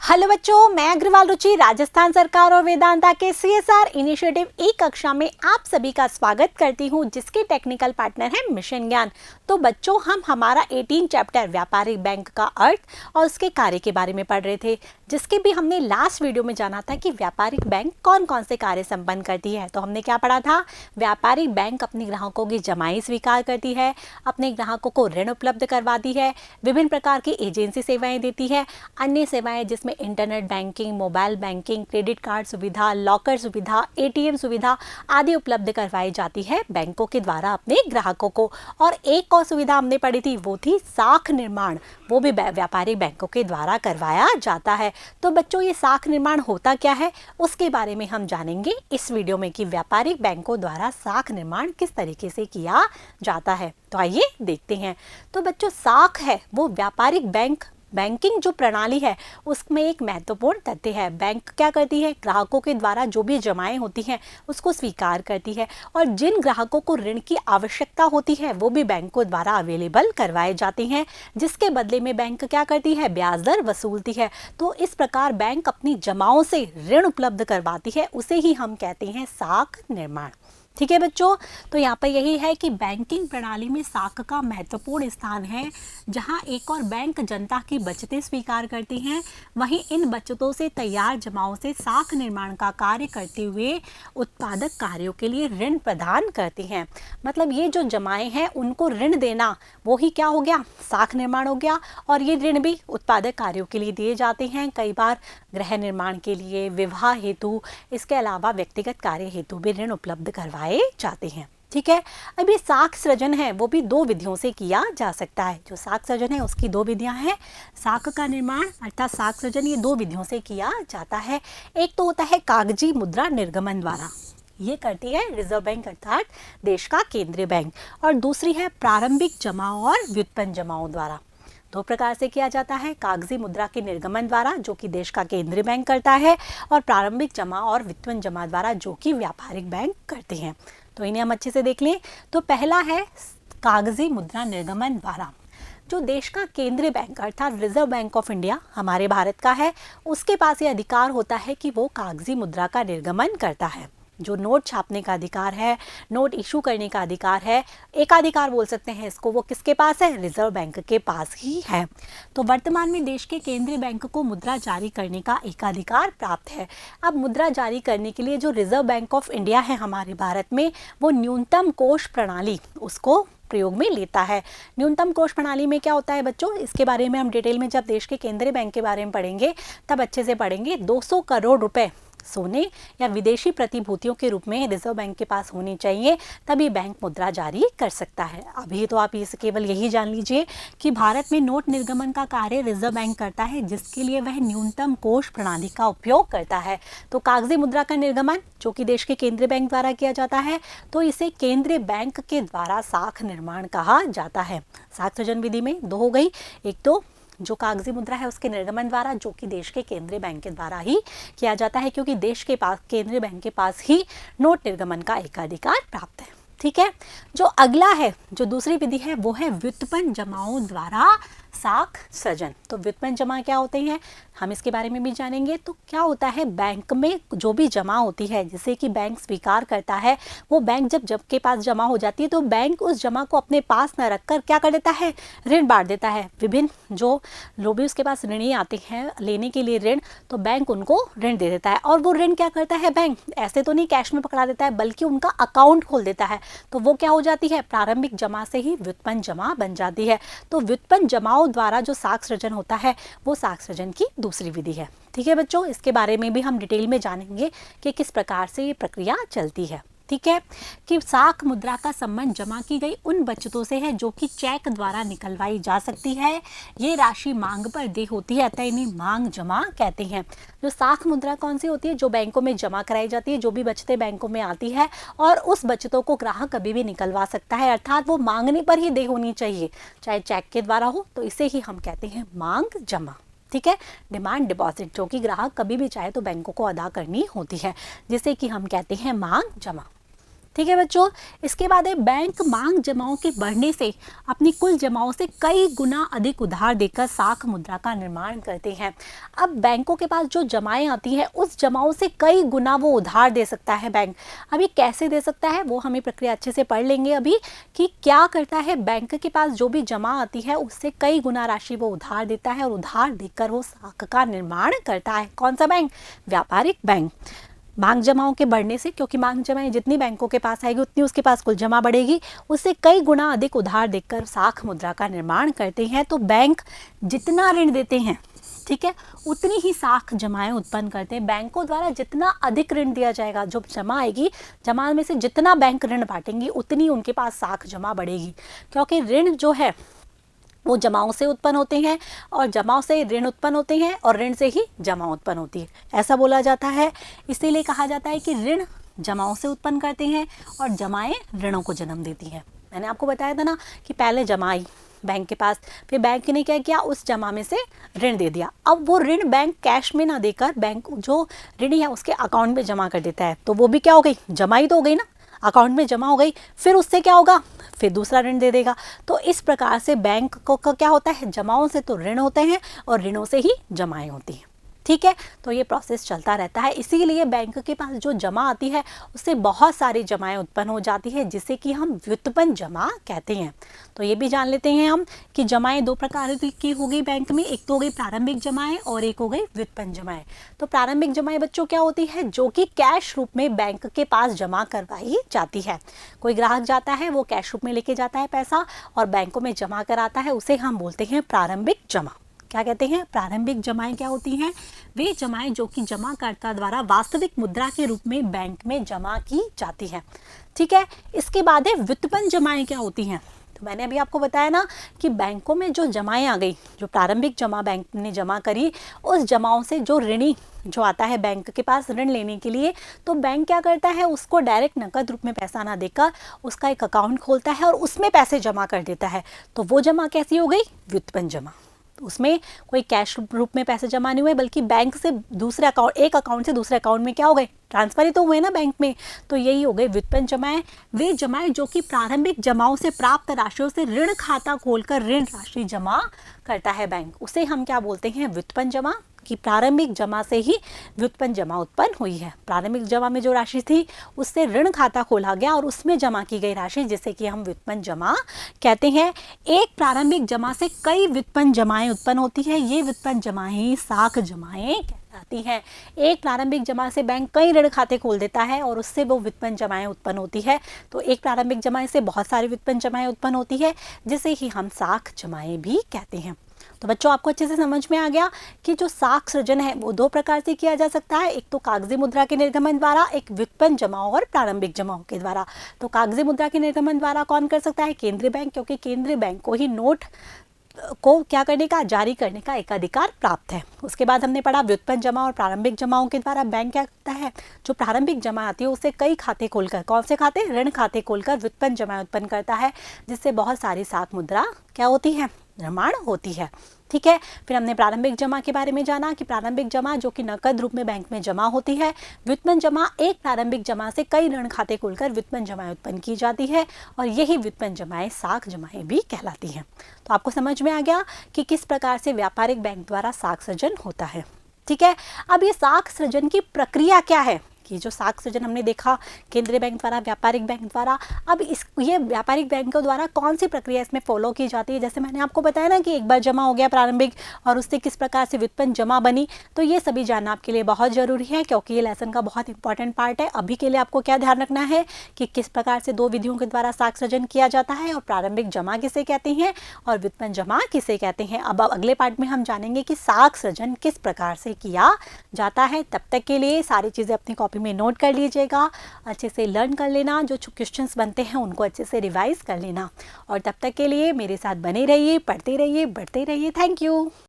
Hello बच्चों, मैं अग्रवाल रुचि राजस्थान सरकार और वेदांता के सीएसआर इनिशिएटिव ई कक्षा में आप सभी का स्वागत करती हूं, जिसके टेक्निकल पार्टनर है मिशन ज्ञान। तो बच्चों, हम हमारा 18 चैप्टर व्यापारिक बैंक का अर्थ और उसके कार्य के बारे में पढ़ रहे थे, जिसके भी हमने लास्ट वीडियो में जाना था कि व्यापारिक बैंक कौन कौन से कार्य संपन्न करती है। तो हमने क्या पढ़ा था? व्यापारिक बैंक अपने ग्राहकों की जमाई स्वीकार करती है, अपने ग्राहकों को ऋण उपलब्ध करवाती है, विभिन्न प्रकार की एजेंसी सेवाएं देती है, अन्य सेवाएं जिसमें internet banking, mobile banking, credit card सुविधा, लॉकर सुविधा, एटीएम सुविधा आदि उपलब्ध करवाई जाती है बैंकों के द्वारा अपने ग्राहकों को। और एक और सुविधा हमने पढ़ी थी, वो थी साख निर्माण, वो भी व्यापारिक बैंकों के द्वारा करवाया जाता है। तो बच्चों, ये साख निर्माण होता क्या है, उसके बारे में हम जानेंगे इस वीडियो में कि व्यापारिक बैंकों द्वारा साख निर्माण किस तरीके से किया जाता है। तो आइए देखते हैं। तो बच्चों, साख है वो व्यापारिक बैंकिंग जो प्रणाली है उसमें एक महत्वपूर्ण तथ्य है। बैंक क्या करती है? ग्राहकों के द्वारा जो भी जमाएं होती हैं उसको स्वीकार करती है, और जिन ग्राहकों को ऋण की आवश्यकता होती है वो भी बैंकों द्वारा अवेलेबल करवाए जाते हैं, जिसके बदले में बैंक क्या करती है? ब्याज दर वसूलती है। तो इस प्रकार बैंक अपनी जमाओं से ऋण उपलब्ध करवाती है, उसे ही हम कहते हैं साख निर्माण। ठीक है बच्चों, तो यहाँ पर यही है कि बैंकिंग प्रणाली में साख का महत्वपूर्ण स्थान है। जहाँ एक और बैंक जनता की बचतें स्वीकार करती हैं, वहीं इन बचतों से तैयार जमाओं से साख निर्माण का कार्य करते हुए उत्पादक कार्यों के लिए ऋण प्रदान करती हैं। मतलब ये जो जमाएं हैं उनको ऋण देना, वो ही क्या हो गया? साख निर्माण हो गया। और ये ऋण भी उत्पादक कार्यों के लिए दिए जाते हैं, कई बार गृह निर्माण के लिए, विवाह हेतु, इसके अलावा व्यक्तिगत कार्य हेतु भी ऋण उपलब्ध करवाए जाते हैं। ठीक है। अभी साख सृजन है वो भी दो विधियों से किया जा सकता है। जो साख सृजन है उसकी दो विधियां हैं। साख का निर्माण अर्थात साख सृजन ये दो विधियों से किया जाता है। एक तो होता है कागजी मुद्रा निर्गमन द्वारा, ये करती है रिजर्व बैंक अर्थात देश का केंद्रीय बैंक, और दूसरी है प्रारंभिक जमाओं और व्युत्पन्न जमाओं द्वारा। दो प्रकार से किया जाता है, कागजी मुद्रा के निर्गमन द्वारा जो कि देश का केंद्रीय बैंक करता है, और प्रारंभिक जमा और व्युत्पन्न जमा द्वारा जो कि व्यापारिक बैंक करते हैं। तो इन्हें हम अच्छे से देख लें। तो पहला है कागजी मुद्रा निर्गमन द्वारा। जो देश का केंद्रीय बैंक अर्थात रिजर्व बैंक ऑफ इंडिया हमारे भारत का है, उसके पास ये अधिकार होता है कि वो कागजी मुद्रा का निर्गमन करता है। जो नोट छापने का अधिकार है, नोट इशू करने का अधिकार है, एकाधिकार बोल सकते हैं इसको, वो किसके पास है? रिजर्व बैंक के पास ही है। तो वर्तमान में देश के केंद्रीय बैंक को मुद्रा जारी करने का एकाधिकार प्राप्त है। अब मुद्रा जारी करने के लिए जो रिजर्व बैंक ऑफ इंडिया है हमारे भारत में, वो न्यूनतम कोष प्रणाली उसको प्रयोग में लेता है। न्यूनतम कोष प्रणाली में क्या होता है बच्चों, इसके बारे में हम डिटेल में जब देश के केंद्रीय बैंक के बारे में पढ़ेंगे तब अच्छे से पढ़ेंगे। 200 करोड़ रुपए सोने या विदेशी प्रतिभूतियों के रूप में रिजर्व बैंक के पास होनी चाहिए, तभी बैंक मुद्रा जारी कर सकता है। अभी तो आप इसे केवल यही जान लीजिए कि भारत में नोट निर्गमन का कार्य रिजर्व बैंक करता है, जिसके लिए वह न्यूनतम कोष प्रणाली का उपयोग करता है। तो कागजी मुद्रा का निर्गमन जो कि देश के केंद्रीय बैंक द्वारा किया जाता है, तो इसे केंद्रीय बैंक के द्वारा साख निर्माण कहा जाता है। साख सृजन विधि में दो हो गई, एक तो जो कागजी मुद्रा है उसके निर्गमन द्वारा जो कि देश के केंद्रीय बैंक के द्वारा ही किया जाता है, क्योंकि देश के पास केंद्रीय बैंक के पास ही नोट निर्गमन का एकाधिकार प्राप्त है। ठीक है। जो अगला है, जो दूसरी विधि है, वो है व्युत्पन्न जमाओं द्वारा साख सृजन। तो व्युत्पन्न जमा क्या होते हैं, हम इसके बारे में भी जानेंगे। तो क्या होता है, बैंक में जो भी जमा होती है जिसे कि बैंक स्वीकार करता है, वो बैंक जब के पास जमा हो जाती है तो बैंक उस जमा को अपने पास न रखकर क्या कर देता है? ऋण बांट देता है। विभिन्न जो लोग भी उसके पास ऋणी आते हैं लेने के लिए ऋण, तो बैंक उनको ऋण दे देता है। और वो ऋण क्या करता है बैंक? ऐसे तो नहीं कैश में पकड़ा देता है, बल्कि उनका अकाउंट खोल देता है। तो वो क्या हो जाती है? प्रारंभिक जमा से ही व्युत्पन्न जमा बन जाती है। तो व्युत्पन्न जमाओं द्वारा जो साख सृजन होता है वो साख सृजन की दूसरी विधि है। ठीक है बच्चों, इसके बारे में भी हम डिटेल में जानेंगे कि किस प्रकार से ये प्रक्रिया चलती है। ठीक है, कि साख मुद्रा का संबंध जमा की गई उन बचतों से है जो कि चेक द्वारा निकलवाई जा सकती है। ये राशि मांग पर देय होती है, अतः इन्हें मांग जमा कहते हैं। जो साख मुद्रा कौन सी होती है? जो बैंकों में जमा कराई जाती है, जो भी बचतें बैंकों में आती है, और उस बचतों को ग्राहक कभी भी निकलवा सकता है, अर्थात वो मांगने पर ही देय होनी चाहिए, चाहे चेक के द्वारा हो। तो इसे ही हम कहते हैं मांग जमा। ठीक है, डिमांड डिपॉजिट जो कि ग्राहक कभी भी चाहे तो बैंकों को अदा करनी होती है, जिसे कि हम कहते हैं मांग जमा। ठीक है बच्चों। इसके बाद है बैंक मांग जमाओं के बढ़ने से अपनी कुल जमाओं से कई गुना अधिक उधार देकर साख मुद्रा का निर्माण करते हैं। अब बैंकों के पास जो जमाएं आती हैं उस जमाओं से कई गुना वो उधार दे सकता है बैंक। अब ये कैसे दे सकता है वो हमें प्रक्रिया अच्छे से पढ़ लेंगे अभी कि क्या करता है। बैंक के पास जो भी जमा आती है उससे कई गुना राशि वो उधार देता है और उधार देकर वो साख का निर्माण करता है। कौन सा बैंक? व्यापारिक बैंक। मांग जमाओं के बढ़ने से, क्योंकि मांग जमाएं जितनी बैंकों के पास आएगी उतनी उसके पास कुल जमा बढ़ेगी, उससे कई गुना अधिक उधार देकर साख मुद्रा का निर्माण करते हैं। तो बैंक जितना ऋण देते हैं, ठीक है, उतनी ही साख जमाएं उत्पन्न करते हैं। बैंकों द्वारा जितना अधिक ऋण दिया जाएगा, जो जमा आएगी, जमा में से जितना बैंक ऋण बांटेंगी उतनी उनके पास साख जमा बढ़ेगी, क्योंकि ऋण जो है वो जमाओं से उत्पन्न होते हैं और जमाओं से ऋण उत्पन्न होते हैं और ऋण से ही जमा उत्पन्न होती है, ऐसा बोला जाता है। इसीलिए कहा जाता है कि ऋण जमाओं से उत्पन्न करते हैं और जमाएं ऋणों को जन्म देती हैं। मैंने आपको बताया था ना कि पहले जमा आई बैंक के पास, फिर बैंक ने क्या किया, उस जमा में से ऋण दे दिया। अब वो ऋण बैंक कैश में ना देकर बैंक जो ऋणी है उसके अकाउंट में जमा कर देता है, तो वो भी क्या हो गई, जमा ही तो हो गई ना, अकाउंट में जमा हो गई। फिर उससे क्या होगा, फिर दूसरा ऋण दे देगा। तो इस प्रकार से बैंक को क्या होता है, जमाओं से तो ऋण होते हैं और ऋणों से ही जमाएं होती हैं। ठीक है, तो ये प्रोसेस चलता रहता है। इसीलिए बैंक के पास जो जमा आती है उससे बहुत सारी जमाएं उत्पन्न हो जाती है, जिसे कि हम व्युत्पन्न जमा कहते हैं। तो ये भी जान लेते हैं हम कि जमाएं दो प्रकार की हो गई बैंक में, एक तो हो गई प्रारंभिक जमाएं और एक हो गई व्युत्पन्न जमाएं। तो प्रारंभिक जमाएं बच्चों क्या होती है, जो कि कैश रूप में बैंक के पास जमा करवाई जाती है। कोई ग्राहक जाता है, वो कैश रूप में लेके जाता है पैसा और बैंकों में जमा कराता है, उसे हम बोलते हैं प्रारंभिक जमा। क्या कहते हैं, प्रारंभिक जमाएं क्या होती हैं, वे जमाएं जो कि जमाकर्ता द्वारा वास्तविक मुद्रा के रूप में बैंक में जमा की जाती है। ठीक है, इसके बाद है व्युत्पन्न जमाएं क्या होती हैं। तो मैंने अभी आपको बताया ना कि बैंकों में जो जमाएं आ गई, जो प्रारंभिक जमा बैंक ने जमा करी, उस जमाओं से जो ऋणी जो आता है बैंक के पास ऋण लेने के लिए, तो बैंक क्या करता है, उसको डायरेक्ट नकद रूप में पैसा ना देकर उसका एक अकाउंट खोलता है और उसमें पैसे जमा कर देता है। तो वो जमा कैसी हो गई, व्युत्पन्न जमा। उसमें कोई कैश रूप में पैसे जमा नहीं हुए, बल्कि बैंक से दूसरे अकाउंट, एक अकाउंट से दूसरे अकाउंट में क्या हो गए, ट्रांसफर ही तो हुए ना बैंक में। तो यही हो गए व्युत्पन्न जमाएं। वे जमाएं जो कि प्रारंभिक जमाओं से प्राप्त राशियों से ऋण खाता खोलकर ऋण राशि जमा करता है बैंक, उसे हम क्या बोलते हैं, व्युत्पन्न जमा। कि प्रारंभिक जमा से ही व्युत्पन्न जमा उत्पन्न हुई है। प्रारंभिक जमा में जो राशि थी उससे ऋण खाता खोला गया और उसमें जमा की गई राशि, जिसे कि हम व्युत्पन्न जमा कहते हैं। एक प्रारंभिक जमा से कई व्युत्पन्न जमाएं उत्पन्न होती है, ये व्युत्पन्न जमाएं साख जमाएं कहलाती हैं। एक प्रारंभिक जमा से बैंक कई ऋण खाते खोल देता है और उससे वो व्युत्पन्न जमाएं उत्पन्न होती है। तो एक प्रारंभिक जमा से बहुत सारी व्युत्पन्न जमाएं उत्पन्न होती है, जिसे ही हम साख जमाएं भी कहते हैं। तो बच्चों आपको अच्छे से समझ में आ गया कि जो साख सृजन है वो दो प्रकार से किया जा सकता है, एक तो कागजी मुद्रा के निर्गमन द्वारा, एक व्युत्पन्न जमाओं और प्रारंभिक जमाओं के द्वारा। तो कागजी मुद्रा के निर्गमन द्वारा कौन कर सकता है, केंद्रीय बैंक, क्योंकि केंद्रीय बैंक को ही नोट को क्या करने का, जारी करने का एकाधिकार प्राप्त है। उसके बाद हमने पढ़ा व्युत्पन्न जमा और प्रारंभिक जमाओं के द्वारा बैंक क्या करता है, जो प्रारंभिक जमा आती है उससे कई खाते खोलकर, कौन से खाते, ऋण खाते खोलकर व्युत्पन्न जमा उत्पन्न करता है, जिससे बहुत सारी साख मुद्रा क्या होती है, निर्माण होती है। ठीक है, फिर हमने प्रारंभिक जमा के बारे में जाना कि प्रारंभिक जमा जो कि नकद रूप में बैंक में जमा होती है। व्युत्पन्न जमा एक प्रारंभिक जमा से कई ऋण खाते खोलकर व्युत्पन्न जमाएं उत्पन्न की जाती है और यही व्युत्पन्न जमाएं साख जमाएं भी कहलाती हैं। तो आपको समझ में आ गया कि किस प्रकार से व्यापारिक बैंक द्वारा साख सृजन होता है। ठीक है, अब ये साख सृजन की प्रक्रिया क्या है, कि जो साख सृजन हमने देखा केंद्रीय बैंक द्वारा, व्यापारिक बैंक द्वारा। अब ये व्यापारिक बैंकों द्वारा कौन सी प्रक्रिया इसमें फॉलो की जाती है, जैसे मैंने आपको बताया ना कि एक बार जमा हो गया प्रारंभिक और उससे किस प्रकार से व्युत्पन्न जमा बनी, तो ये सभी जानना आपके लिए बहुत ज़रूरी है, क्योंकि ये लेसन का बहुत इंपॉर्टेंट पार्ट है। अभी के लिए आपको क्या ध्यान रखना है कि किस प्रकार से दो विधियों के द्वारा साख सृजन किया जाता है और प्रारंभिक जमा किसे कहते हैं और व्युत्पन्न जमा किसे कहते हैं। अब अगले पार्ट में हम जानेंगे कि साख सृजन किस प्रकार से किया जाता है। तब तक के लिए सारी चीज़ें अपनी कॉपी में नोट कर लीजिएगा, अच्छे से लर्न कर लेना, जो क्वेश्चंस बनते हैं उनको अच्छे से रिवाइज कर लेना। और तब तक के लिए मेरे साथ बने रहिए, पढ़ते रहिए, बढ़ते रहिए। Thank you.